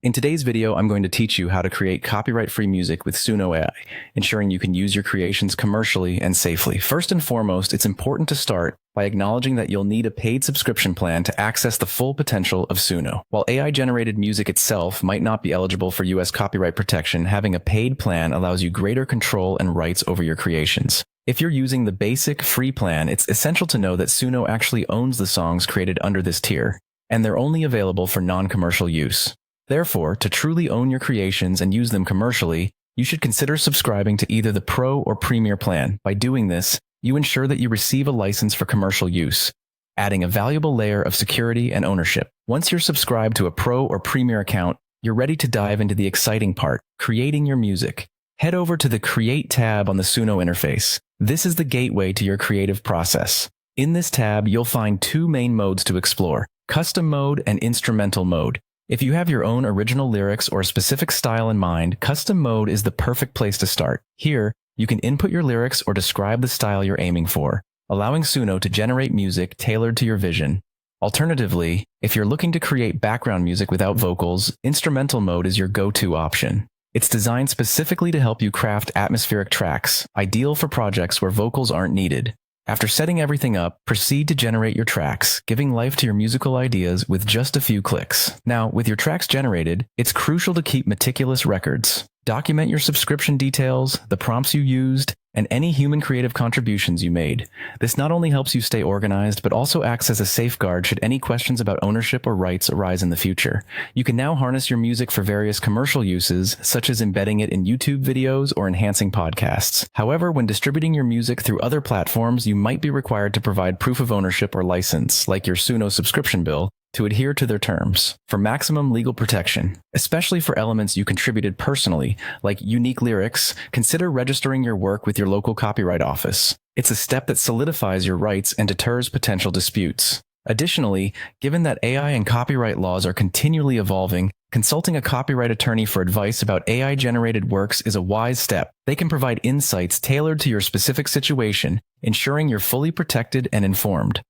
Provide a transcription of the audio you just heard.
In today's video, I'm going to teach you how to create copyright-free music with Suno AI, ensuring you can use your creations commercially and safely. First and foremost, it's important to start by acknowledging that you'll need a paid subscription plan to access the full potential of Suno. While AI-generated music itself might not be eligible for US copyright protection, having a paid plan allows you greater control and rights over your creations. If you're using the basic free plan, it's essential to know that Suno actually owns the songs created under this tier, and they're only available for non-commercial use. Therefore, to truly own your creations and use them commercially, you should consider subscribing to either the Pro or Premier plan. By doing this, you ensure that you receive a license for commercial use, adding a valuable layer of security and ownership. Once you're subscribed to a Pro or Premier account, you're ready to dive into the exciting part, creating your music. Head over to the Create tab on the Suno interface. This is the gateway to your creative process. In this tab, you'll find two main modes to explore: custom mode and instrumental mode. If you have your own original lyrics or a specific style in mind, custom mode is the perfect place to start. Here, you can input your lyrics or describe the style you're aiming for, allowing Suno to generate music tailored to your vision. Alternatively, if you're looking to create background music without vocals, instrumental mode is your go-to option. It's designed specifically to help you craft atmospheric tracks, ideal for projects where vocals aren't needed. After setting everything up, proceed to generate your tracks, giving life to your musical ideas with just a few clicks. Now, with your tracks generated, it's crucial to keep meticulous records. Document your subscription details, the prompts you used, and any human creative contributions you made. This not only helps you stay organized, but also acts as a safeguard should any questions about ownership or rights arise in the future. You can now harness your music for various commercial uses, such as embedding it in YouTube videos or enhancing podcasts. However, when distributing your music through other platforms, you might be required to provide proof of ownership or license, like your Suno subscription bill, to adhere to their terms. For maximum legal protection, especially for elements you contributed personally, like unique lyrics, consider registering your work with your local copyright office. It's a step that solidifies your rights and deters potential disputes. Additionally, given that AI and copyright laws are continually evolving, consulting a copyright attorney for advice about AI-generated works is a wise step. They can provide insights tailored to your specific situation, ensuring you're fully protected and informed.